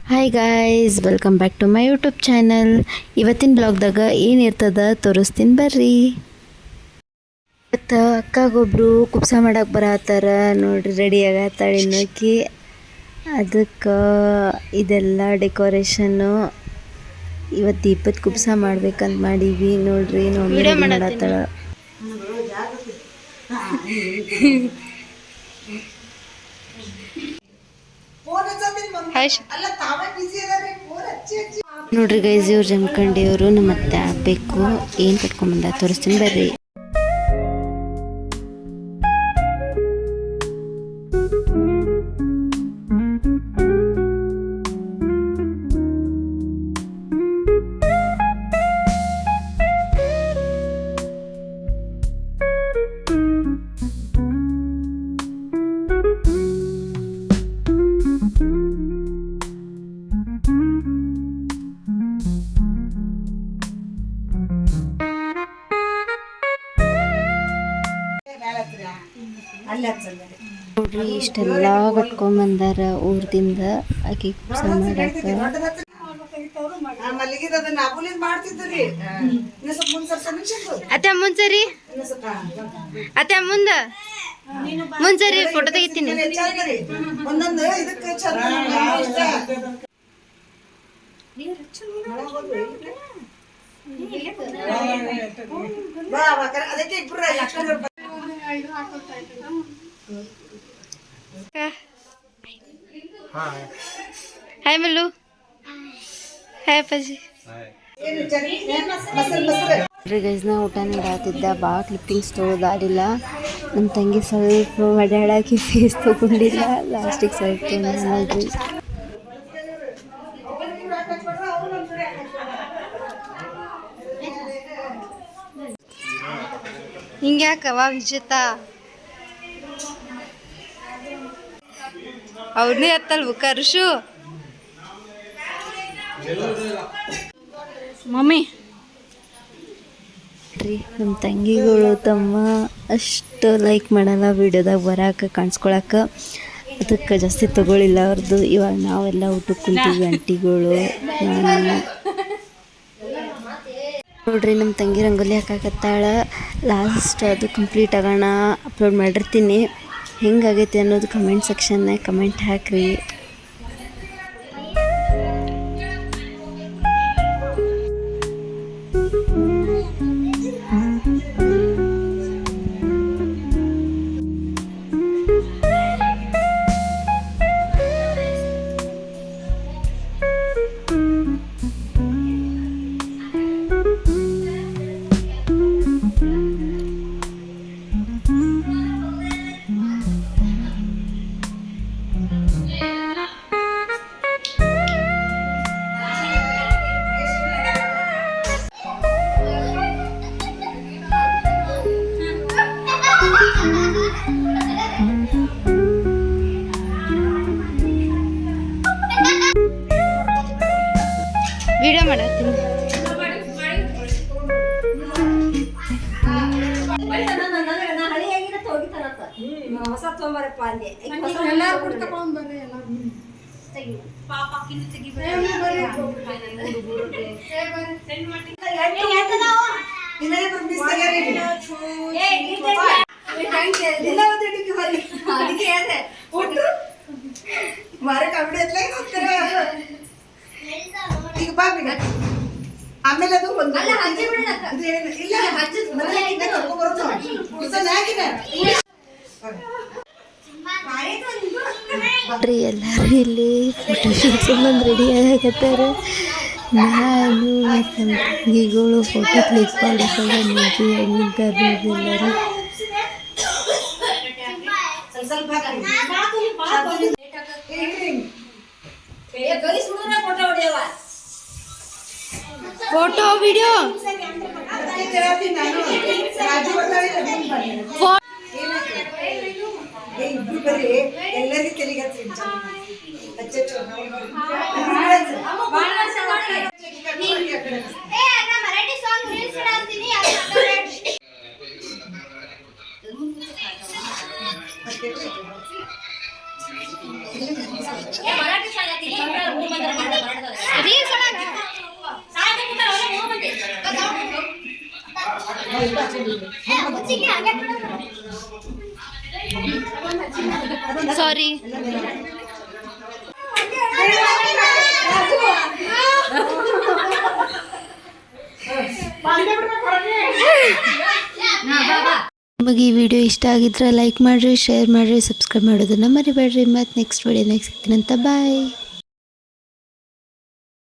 Hi guys, welcome back to my YouTube channel. ಇವತ್ತಿನ ಬ್ಲಾಗ್ದಾಗ ಏನಿರ್ತದ ತೋರಿಸ್ತೀನಿ ಬರ್ರಿ. ಇವತ್ತು ಅಕ್ಕಾಗೊಬ್ರು ಕುಪ್ಸ ಮಾಡಕ್ಕೆ ಬರತ್ತಾರ ನೋಡ್ರಿ. ರೆಡಿ ಆಗತ್ತಾಳೆ ಇನ್ನೋಕಿ. ಅದಕ್ಕೆ ಇದೆಲ್ಲ ಡೆಕೋರೇಷನ್ನು. ಇವತ್ತು ದೀಪದ ಕುಪ್ಸ ಮಾಡ್ಬೇಕಂತ ಮಾಡೀವಿ ನೋಡ್ರಿ. ನೋಡಿ ಮಾಡತ್ತಾಳ. ನೋಡ್ರಿ ಗೈಸ್, ಇವ್ರು ಜಮಖಂಡಿಯವರು. ನಮ್ಮ ಅತ್ತೆ ಆಗಬೇಕು. ಏನು ಕಟ್ಕೊಂಬಂದ ತೋರಿಸ್ತೀನಿ ಬರ್ರಿ. ನೋಡ್ರಿ, ಇಷ್ಟೆಲ್ಲ ಕಟ್ಕೊಂಬಂದಾರ ಊರ್ದಿಂದ ಆಕಿ ಕುಪ್ಸ ಮಾಡಾಕ. ಅತ್ತೆ ಮುಂಚರಿ, ಅತ್ತೆ ಮುಂಚರಿ ಫೋಟೋ ತೆಗಿತೀನಿ. ಹಾಯ್ ಮಲ್ಲು. ಹಾಯ್ ಅಪ್ಪಾಜಿ. ಗೈಸ್ನ ಊಟ ನೀಡಾತಿದ್ದ. ಭಾಳ ಕ್ಲಿಪ್ಪಿಂಗ್ಸ್ ತೊಗೊಳೋದಾಗಿಲ್ಲ. ನಮ್ಮ ತಂಗಿ ಸ್ವಲ್ಪ ಮಡ್ಯಾಡಾಕಿ ಫೇಸ್ ತೊಗೊಂಡಿಲ್ಲ. ಲಾಸ್ಟಿಗೆ ಸ್ವಲ್ಪ ನೋಡ್ರಿ. ಹಿಂಗ್ಯಾಕವ ವಿಜೇತ ಅವ್ರನ್ನೇ ಹತ್ತಲ್ವ ಕರ್ಷು ಮಮ್ಮಿ ರೀ. ನಮ್ಮ ತಂಗಿಗಳು ತಮ್ಮ ಅಷ್ಟು ಲೈಕ್ ಮಾಡಲ್ಲ ವಿಡಿಯೋದಾಗ ಬರಾಕ ಕಾಣಿಸ್ಕೊಳಕ್ಕೆ. ಅದಕ್ಕೆ ಜಾಸ್ತಿ ತಗೊಳ್ಳಿಲ್ಲ ಅವ್ರದ್ದು. ಇವಾಗ ನಾವೆಲ್ಲ ಊಟಕ್ಕೆ ಕುಂತೀವಿ, ಆಂಟಿಗಳು ನಾನು. ನೋಡ್ರಿ, ನಮ್ಮ ತಂಗಿ ರಂಗೋಲಿ ಹಾಕಾಕತ್ತಾಳ. ಲಾಸ್ಟ್ ಅದು ಕಂಪ್ಲೀಟ್ ಆಗೋಣ ಅಪ್ಲೋಡ್ ಮಾಡಿರ್ತೀನಿ. ಹೆಂಗಾಗೈತಿ ಅನ್ನೋದು ಕಮೆಂಟ್ ಸೆಕ್ಷನ್ನಾಗ ಕಮೆಂಟ್ ಹಾಕ್ರಿ. ವಿಡಿಯೋ ಮಾಡತ್ತೀನಿ. ಆಮೇಲೆ ಅದು ಎಲ್ಲರೂ ಇಲ್ಲಿ ಫೋಟೋ ಶೂಟ್ ಸಂಬಂಧ ರೆಡಿ ಆಗತ್ತಾರ. ನಾನು ನಮ್ಮ ತಂಗಿಗಳು ಫೋಟೋ ಕ್ಲಿಕ್ ಮಾಡಿಕೊಂಡು ನಿಂತಾರೆ ಎಲ್ಲರೂ. ಫೋಟೋ ವಿಡಿಯೋ ಸಾರಿ. ನಿಮಗೆ ಈ ವಿಡಿಯೋ ಇಷ್ಟ ಆಗಿದ್ರೆ ಲೈಕ್ ಮಾಡಿರಿ, ಶೇರ್ ಮಾಡಿರಿ, ಸಬ್ಸ್ಕ್ರೈಬ್ ಮಾಡೋದನ್ನು ಮರಿಬೇಡ್ರಿ. ಮತ್ತು ನೆಕ್ಸ್ಟ್ ವಿಡಿಯೋ ಸಿಗ್ತೀನಂತ ಬಾಯ್.